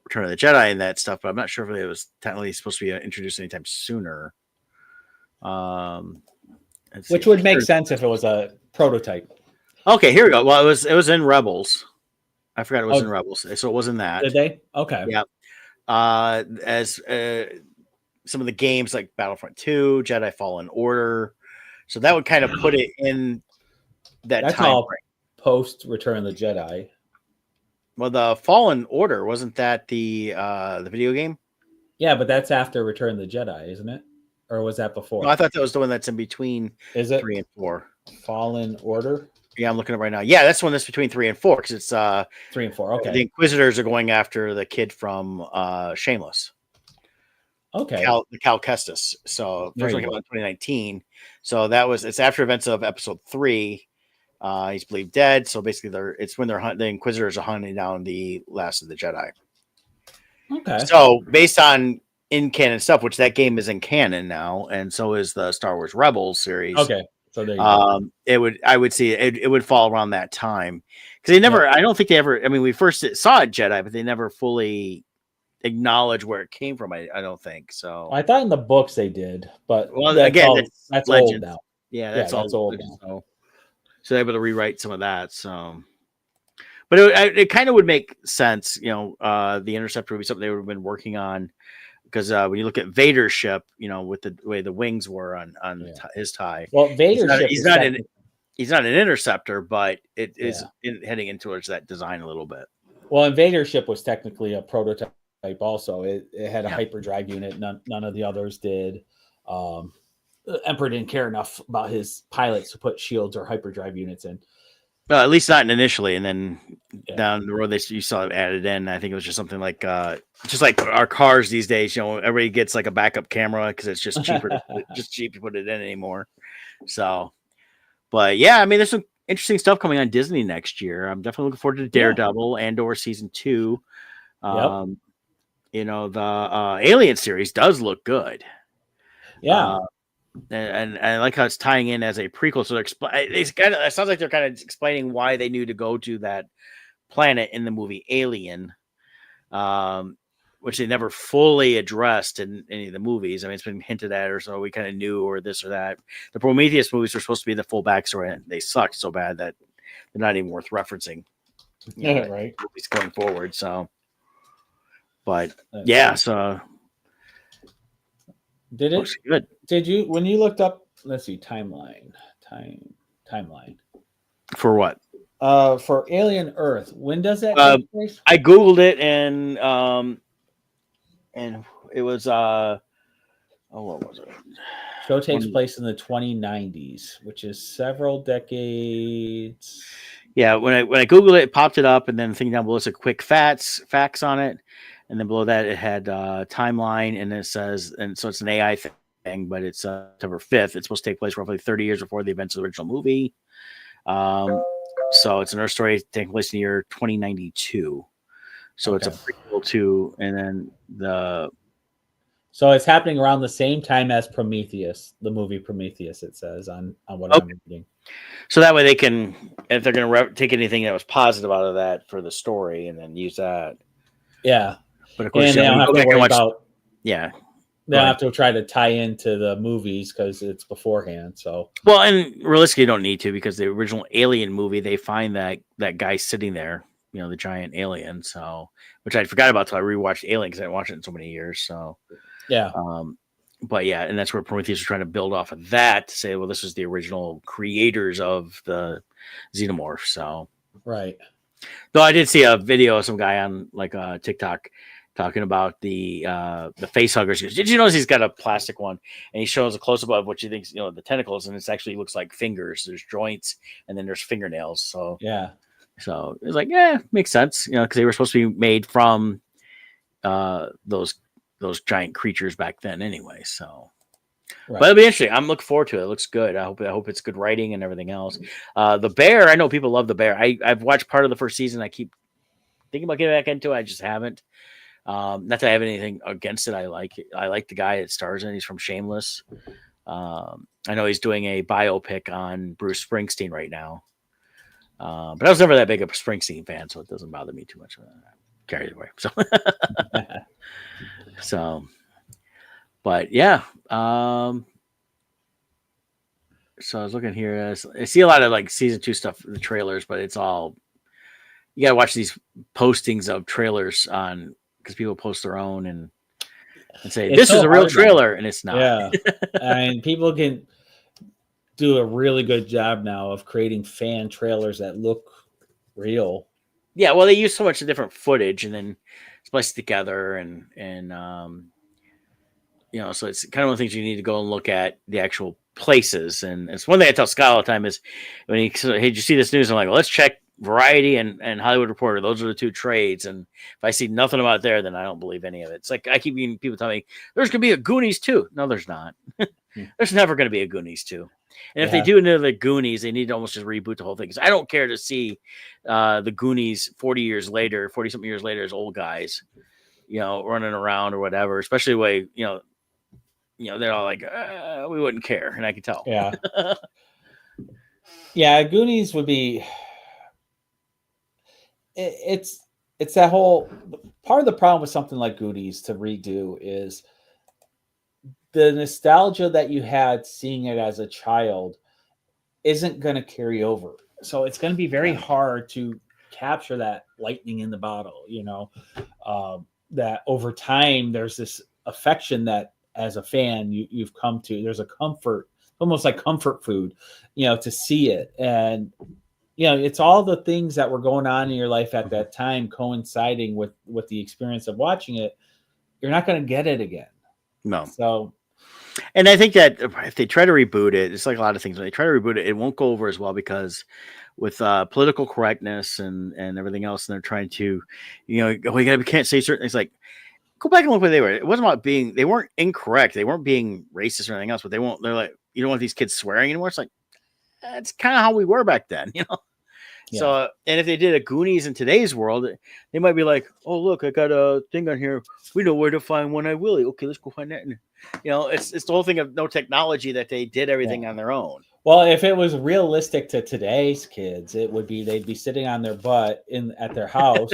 Return of the Jedi and that stuff, but I'm not sure if it was technically supposed to be introduced anytime sooner. Which would make sense if it was a prototype. Okay, here we go. Well, it was in Rebels. I forgot it was in Rebels, so it wasn't that. Did they? Okay. Yeah. As some of the games like Battlefront 2, Jedi Fallen Order, so that would kind of put it in that time frame. Post Return of the Jedi. Well, the Fallen Order wasn't that the video game? Yeah, but that's after Return of the Jedi, isn't it? Or was that before? No, I thought that was the one that's in between. Is it 3 and 4? Fallen Order. Yeah, I'm looking at it right now. Yeah, that's the one that's between 3 and 4 because it's 3 and 4. Okay. The Inquisitors are going after the kid from Shameless. Okay. Cal Kestis. So first one came out in 2019. So it's after events of Episode 3. He's believed dead. So basically, it's when the Inquisitors are hunting down the last of the Jedi. Okay. So based on in canon stuff, which that game is in canon now, and so is the Star Wars Rebels series. Okay. So there you go. I would see it would fall around that time because they never. I don't think they ever. I mean, we first saw it Jedi, but they never fully acknowledged where it came from. I don't think so. I thought in the books they did, but that's old now. Yeah, that's old now. So they're able to rewrite some of that. So, but it kind of would make sense. The Interceptor would be something they would have been working on. Because when you look at Vader's ship, with the way the wings were on his TIE, well, Vader's ship he's not an interceptor, but it is heading in towards that design a little bit. Well, and Vader's ship was technically a prototype. Also, it had a hyperdrive unit. None of the others did. The Emperor didn't care enough about his pilots to put shields or hyperdrive units in. Well, at least not initially, and then down the road you saw it added in. I think it was just something like just like our cars these days. Everybody gets like a backup camera because it's just cheaper, cheap to put it in anymore. So, but yeah, I mean, there's some interesting stuff coming on Disney next year. I'm definitely looking forward to Daredevil Andor season 2. The Alien series does look good. Yeah. And I like how it's tying in as a prequel. So it sounds like they're kind of explaining why they knew to go to that planet in the movie Alien, which they never fully addressed in any of the movies. I mean, it's been hinted at, or so we kind of knew, or this or that. The Prometheus movies were supposed to be the full backstory, and they sucked so bad that they're not even worth referencing. Right. It's going forward. So, but yeah, so looks good. Did you when you looked up? Let's see, timeline For what? For Alien Earth. When does that take place? I googled it and it was what was it? Show takes place in the 2090s, which is several decades. Yeah, when I googled it popped it up, and then the thing down below said quick facts on it, and then below that it had timeline, and it says, and so it's an AI thing, but it's September 5th. It's supposed to take place roughly 30 years before the events of the original movie. So it's an Earth story taking place in the year 2092. So it's a prequel to, and then so it's happening around the same time as Prometheus, the movie Prometheus. It says on what I'm reading. So that way they can, if they're going to take anything that was positive out of that for the story, and then use that. Yeah, but of course, and they don't have to worry about. Yeah, they don't have to try to tie into the movies because it's beforehand. So well, and realistically, you don't need to, because the original Alien movie, they find that guy sitting there, the giant alien. So, which I forgot about till I rewatched Alien, because I hadn't watched it in so many years. So yeah. But yeah, and that's where Prometheus was trying to build off of that to say, well, this is the original creators of the xenomorph. So right. Though I did see a video of some guy on TikTok talking about the face huggers. He goes, did you notice he's got a plastic one, and he shows a close up of what you think, the tentacles, and it actually looks like fingers. There's joints, and then there's fingernails. So yeah. So it's like, makes sense, because they were supposed to be made from those giant creatures back then anyway. So right. But it'll be interesting. I'm looking forward to it. It looks good. I hope it's good writing and everything else. The Bear, I know people love The Bear. I've watched part of the first season. I keep thinking about getting back into it. I just haven't. Not that I have anything against it. I like it. I like the guy that stars in it. He's from Shameless. I know he's doing a biopic on Bruce Springsteen right now. But I was never that big of a Springsteen fan, so it doesn't bother me too much. Carry it away. So, but yeah. So I was looking here. I see a lot of season 2 stuff, the trailers, but it's all, you gotta watch these postings of trailers on, because people post their own and say this is a real trailer, and it's not. Yeah, and people can do a really good job now of creating fan trailers that look real. Yeah, well, they use so much different footage and then splice it together, and so it's kind of one of the things you need to go and look at the actual places. And it's one thing I tell Scott all the time is when he says, hey, did you see this news? I'm like, well, let's check Variety and Hollywood Reporter. Those are the 2 trades. And if I see nothing about there, then I don't believe any of it. It's like I keep hearing people tell me there's going to be a Goonies 2. No, there's not. There's never going to be a Goonies 2. And if they do another Goonies, they need to almost just reboot the whole thing. Because I don't care to see the Goonies 40 something years later as old guys, running around or whatever. Especially the way, they're all like, we wouldn't care. And I can tell. Yeah. Yeah, Goonies would be... It's that whole... Part of the problem with something like Goonies to redo is the nostalgia that you had seeing it as a child isn't going to carry over. So it's going to be very hard to capture that lightning in the bottle, that over time there's this affection that as a fan you've come to. There's a comfort, almost like comfort food, to see it. And, it's all the things that were going on in your life at that time coinciding with the experience of watching it. You're not going to get it again. No. So... And I think that if they try to reboot it, it's like a lot of things. When they try to reboot it, it won't go over as well, because with political correctness and everything else, and they're trying to, we can't say certain things. Like, go back and look where they were. It wasn't about they weren't incorrect. They weren't being racist or anything else, but they're like, you don't want these kids swearing anymore. It's like, that's kind of how we were back then, Yeah. So, and if they did a Goonies in today's world, they might be like, oh, look, I got a thing on here. We know where to find One-Eyed Willie. Okay, let's go find that. And, it's the whole thing of no technology, that they did everything on their own. Well, if it was realistic to today's kids, it would be they'd be sitting on their butt at their house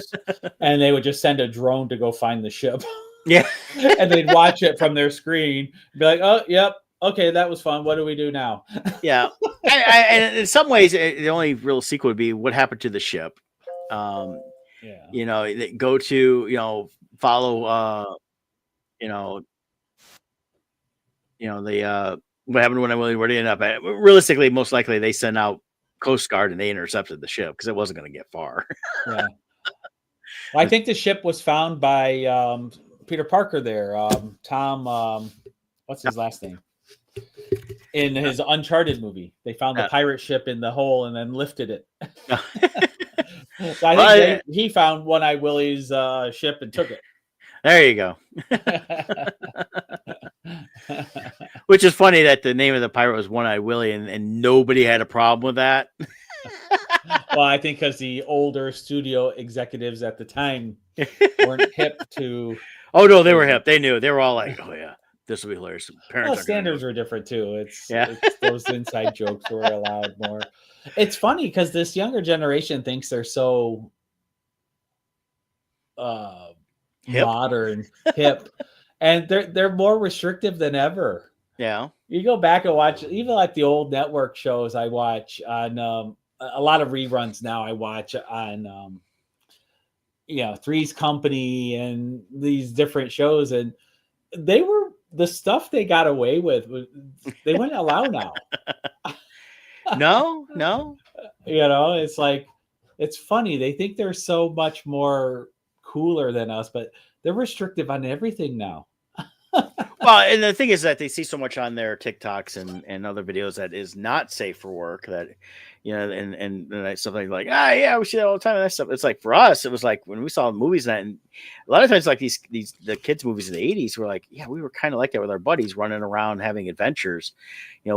and they would just send a drone to go find the ship. Yeah. And they'd watch it from their screen, be like, oh, yep. Okay, that was fun. What do we do now? Yeah. And in some ways, the only real sequel would be what happened to the ship. You know, go to, you know, follow, you know, the what happened when where they end up at. Realistically, most likely they sent out Coast Guard and they intercepted the ship because it wasn't going to get far. Yeah. Well, I think the ship was found by Peter Parker there. Tom, what's his last name? In his Uncharted movie, they found the pirate ship in the hole and then lifted it. So I think he found One-Eye Willie's ship and took it. There you go. Which is funny that the name of the pirate was One-Eye Willie, and nobody had a problem with that. Well, I think because the older studio executives at the time weren't hip to. Oh no, they were hip. They knew. They were all like, "Oh yeah, this will be hilarious." Parents standards were different too. It's those inside jokes were allowed more. It's funny because this younger generation thinks they're so modern, hip, and they're more restrictive than ever. Yeah, you go back and watch even like the old network shows. I watch on a lot of reruns now. I watch on Three's Company and these different shows, and they were the stuff they got away with. They wouldn't allow now. No. It's like, it's funny. They think they're so much more cooler than us, but they're restrictive on everything now. Well, and the thing is that they see so much on their TikToks and other videos that is not safe for work that, and something like, yeah, we see that all the time. And that stuff. It's like, for us, it was like when we saw movies and a lot of times like the kids movies in the 80s were like, yeah, we were kind of like that with our buddies running around having adventures. We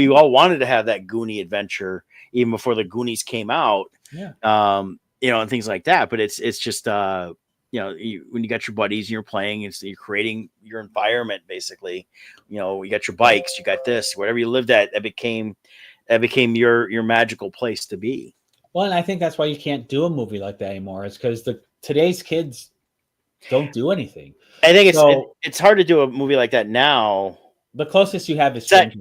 all wanted to have that Goonie adventure even before the Goonies came out. Yeah. And things like that. But it's just, when you got your buddies and you're playing, you're creating your environment, basically. You got your bikes, you got this, whatever you lived at, that became your magical place to be. Well, and I think that's why you can't do a movie like that anymore. It's because today's kids don't do anything. I think it's hard to do a movie like that now. The closest you have is set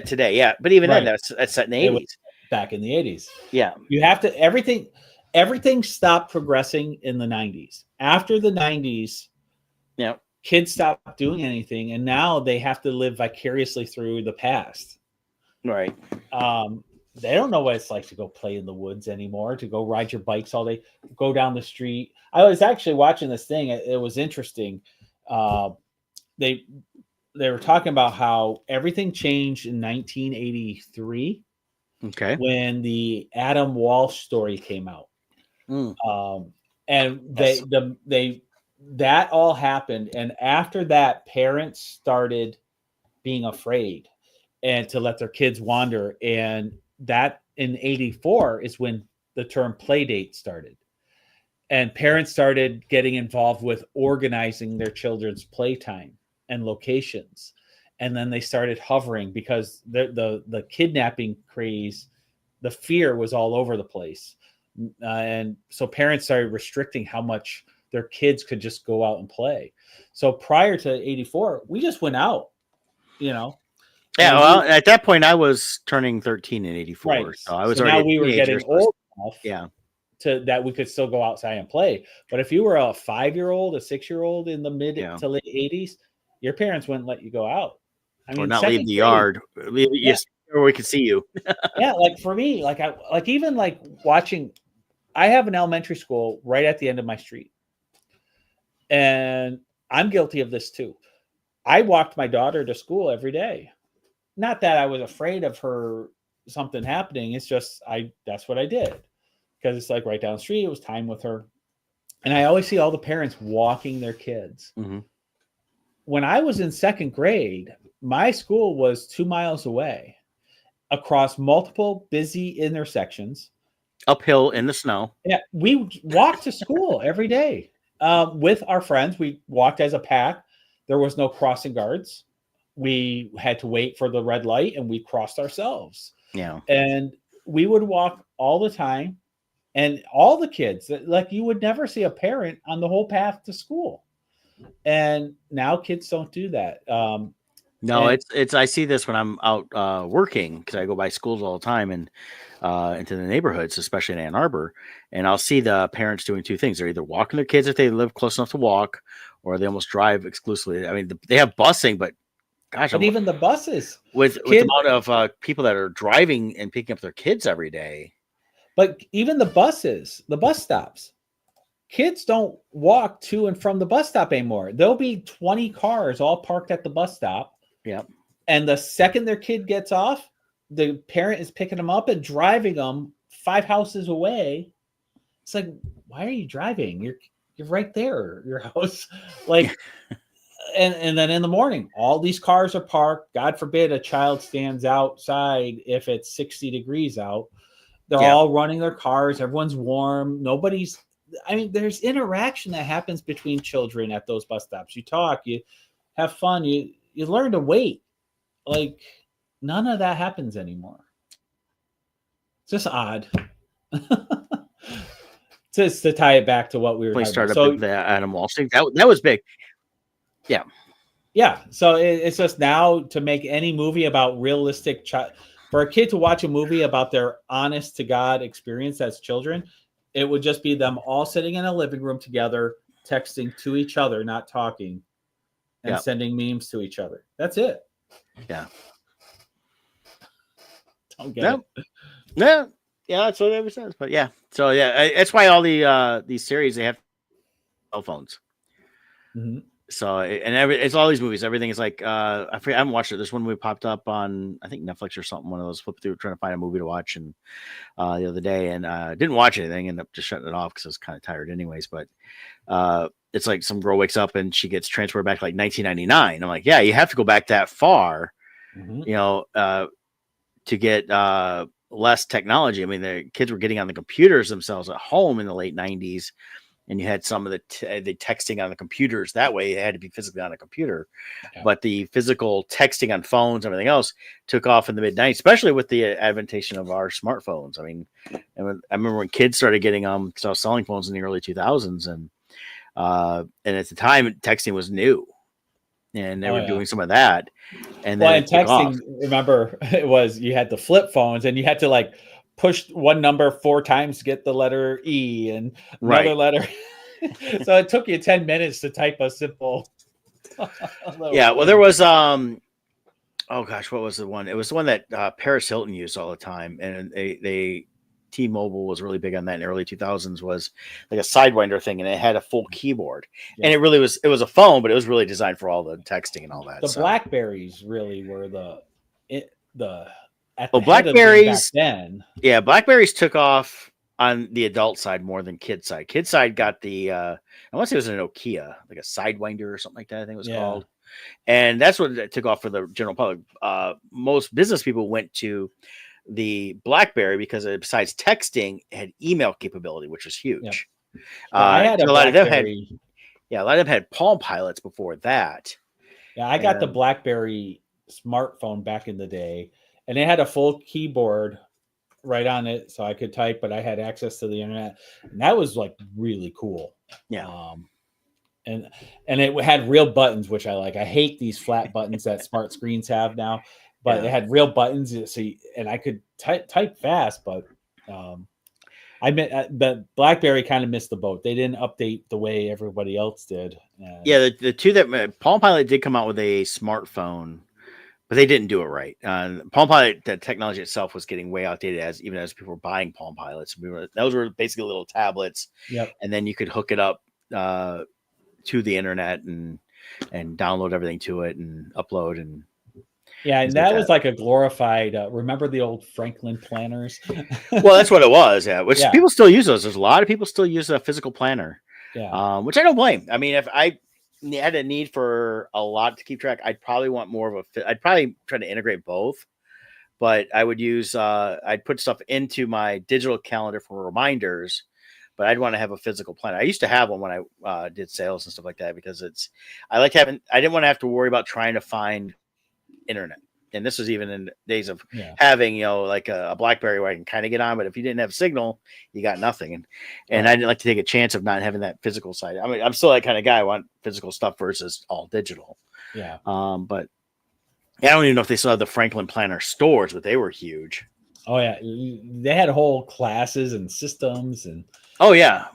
today, yeah. But even then, that's set in the 80s. Back in the 80s, yeah. You have to everything stopped progressing in the 90s. After the 90s, kids stopped doing anything, and now they have to live vicariously through the past. Right. They don't know what it's like to go play in the woods anymore, to go ride your bikes all day, go down the street. I was actually watching this thing. It was interesting. They were talking about how everything changed in 1983. Okay. When the Adam Walsh story came out. And that all happened, and after that, parents started being afraid and to let their kids wander, and that in 84 is when the term play date started, and parents started getting involved with organizing their children's playtime and locations, and then they started hovering because the kidnapping craze, the fear was all over the place. And so parents started restricting how much their kids could just go out and play. So prior to 84, we just went out, Yeah, well, at that point, I was turning 13 in 84. Right. So I was already now we were getting old enough to that we could still go outside and play. But if you were a 5-year-old, a 6-year-old in the mid to late 80s, your parents wouldn't let you go out. I mean, or not leave the yard. Yes, where we could see you. Yeah, like for me, even watching. I have an elementary school right at the end of my street. And I'm guilty of this too. I walked my daughter to school every day. Not that I was afraid of her something happening. It's just that's what I did. Because it's like right down the street. It was time with her. And I always see all the parents walking their kids. Mm-hmm. When I was in 2nd grade, my school was 2 miles away across multiple busy intersections. Uphill in the snow. Yeah, we walked to school every day with our friends. We walked as a pack. There was no crossing guards. We had to wait for the red light, and we crossed ourselves. Yeah, and we would walk all the time, and all the kids, like you would never see a parent on the whole path to school. And now kids don't do that. No, And it's I see this when I'm out working because I go by schools all the time and into the neighborhoods, especially in Ann Arbor, and I'll see the parents doing two things. They're either walking their kids if they live close enough to walk, or they almost drive exclusively. I mean, they have busing, but gosh, but even the buses, with the kids, amount of people that are driving and picking up their kids every day. but even the buses, the bus stops, kids don't walk to and from the bus stop anymore. There'll be 20 cars all parked at the bus stop. Yeah. And the second their kid gets off, the parent is picking them up and driving them 5 houses away. It's like, why are you driving? You're right there, your house. Like, and then in the morning, all these cars are parked. God forbid a child stands outside if it's 60 degrees out. They're all running their cars. Everyone's warm. I mean, there's interaction that happens between children at those bus stops. You talk, you have fun, you learn to wait. Like, none of that happens anymore. It's just odd. Just to tie it back to what we were talking about. So the Adam Walsh thing, that was big. Yeah. Yeah. So it's just now to make any movie about realistic for a kid to watch a movie about their honest to God experience as children, it would just be them all sitting in a living room together, texting to each other, not talking, and sending memes to each other. That's it. Yeah. Don't get it. Yeah. Yeah, that's what it says. But yeah. So yeah, that's why all these series, they have cell phones. Mm-hmm. So it's all these movies. Everything is like I haven't watched it. This one movie popped up on I think Netflix or something. One of those flip through trying to find a movie to watch and the other day and didn't watch anything. Ended up just shutting it off because I was kind of tired anyways. But it's like some girl wakes up and she gets transferred back to like 1999. I'm like, yeah, you have to go back that far, to get less technology. I mean, the kids were getting on the computers themselves at home in the late 90s. And you had some of the texting on the computers. That way, it had to be physically on a computer. Yeah. But the physical texting on phones, everything else, took off in the mid-90s, especially with the adventation of our smartphones. I mean, I remember when kids started getting because I was selling phones in the early 2000s, and at the time, texting was new, and they were doing some of that. And then texting, remember, it was you had the flip phones, and you had to like push one number 4 times to get the letter E and another letter. So it took you 10 minutes to type a simple. Well, there was oh gosh, what was the one? It was the one that Paris Hilton used all the time, and they T-Mobile was really big on that in the early 2000s. Was like a Sidewinder thing, and it had a full keyboard, and it was a phone, but it was really designed for all the texting and all that. The Blackberries really were Blackberries then. Yeah, Blackberries took off on the adult side more than kid side. Kid side got the I want to say it was a Nokia, like a Sidewinder or something like that, I think it was called. And that's what it took off for the general public. Most business people went to the Blackberry because besides texting, it had email capability, which was huge. I had a lot of them had Palm Pilots before that. Yeah, I got the Blackberry smartphone back in the day. And it had a full keyboard right on it, so I could type, but I had access to the internet, and that was like really cool. Yeah. And it had real buttons, which I like. I hate these flat buttons that smart screens have now, but it had real buttons. And I could type fast, but the BlackBerry kind of missed the boat. They didn't update the way everybody else did. The two that Palm Pilot did come out with a smartphone. But they didn't do it right. Palm Pilot, the technology itself was getting way outdated as people were buying Palm Pilots. Those were basically little tablets. Yep. And then you could hook it up to the internet and download everything to it and upload and. Yeah, and that was like a glorified. Remember the old Franklin planners? Well, that's what it was. Yeah, which people still use those. There's a lot of people still use a physical planner. Yeah. Which I don't blame. I mean, if I had a need for a lot to keep track, I'd probably want more of I'd probably try to integrate both, but I would use I'd put stuff into my digital calendar for reminders, but I'd want to have a physical planner. I used to have one when I did sales and stuff like that, because I didn't want to have to worry about trying to find internet. And this was even in days of having, like a BlackBerry where I can kind of get on, but if you didn't have signal, you got nothing. And I didn't like to take a chance of not having that physical side. I mean, I'm still that kind of guy. I want physical stuff versus all digital. Yeah. But I don't even know if they still have the Franklin Planner stores, but they were huge. Oh yeah, they had whole classes and systems and. Oh yeah,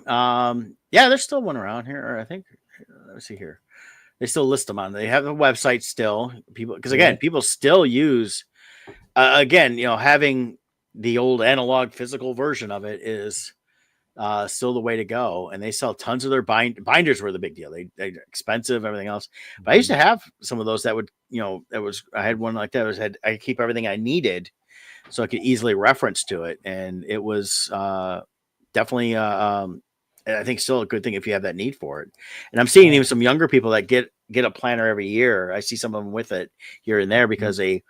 there's still one around here. I think. Let's see here. They still list them on. They have the website still. People, because again, people still use. Again, having the old analog physical version of it is still the way to go. And they sell tons of their binders were the big deal. They're expensive, everything else. But I used to have some of those that would, I had one like that. I keep everything I needed so I could easily reference to it. And it was definitely, I think still a good thing if you have that need for it. And I'm seeing even some younger people that get a planner every year. I see some of them with it here and there because they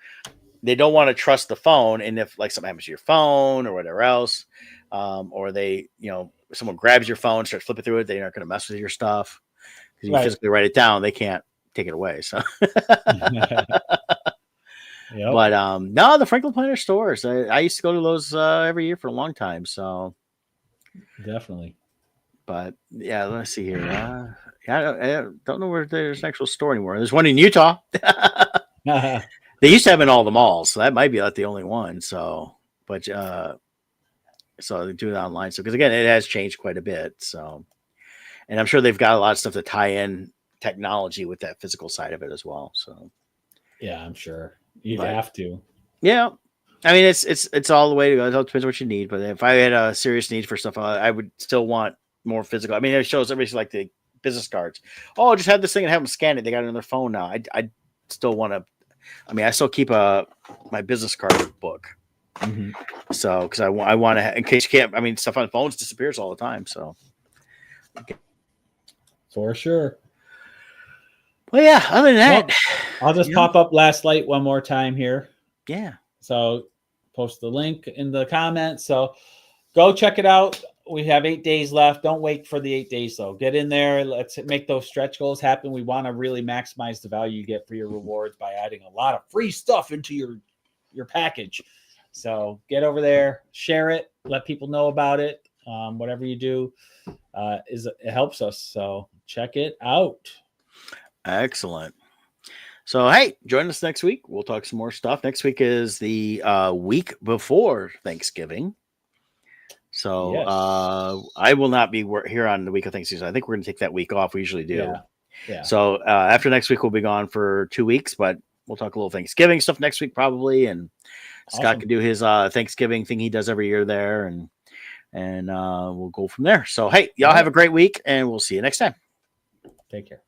don't want to trust the phone. And if like something happens to your phone or whatever else, or they, someone grabs your phone, starts flipping through it, they aren't going to mess with your stuff. Because you physically write it down, they can't take it away. So, but no, the Franklin Planner stores. I used to go to those every year for a long time. So, definitely. But yeah, let's see here. I don't know where there's an actual store anymore. There's one in Utah. They used to have in all the malls, so that might be like the only one. So, but so they do it online. So, because again, it has changed quite a bit. So, and I'm sure they've got a lot of stuff to tie in technology with that physical side of it as well. So, yeah, I'm sure you'd have to. Yeah, I mean, it's all the way to go. It all depends what you need. But if I had a serious need for stuff, I would still want more physical. I mean, it shows everybody's like the business cards. Oh, just have this thing and have them scan it. They got it on their phone now. I still want to. I mean, I still keep my business card book. Mm-hmm. So, because I want to, in case you can't. I mean, stuff on phones disappears all the time. So, for sure. Well, yeah. Other than that, I'll just pop up Last Light one more time here. Yeah. So, post the link in the comments. So, go check it out. We have 8 days left. Don't wait for the 8 days, though. Get in there. Let's make those stretch goals happen. We want to really maximize the value you get for your rewards by adding a lot of free stuff into your package. So get over there, share it, let people know about it. Whatever you do, it helps us. So check it out. Excellent. So, hey, join us next week. We'll talk some more stuff. Next week is the week before Thanksgiving. So I will not be here on the week of Thanksgiving. I think we're going to take that week off. We usually do. Yeah. So after next week, we'll be gone for 2 weeks, but we'll talk a little Thanksgiving stuff next week probably. And Scott can do his Thanksgiving thing he does every year there, and we'll go from there. So, hey, y'all have a great week, and we'll see you next time. Take care.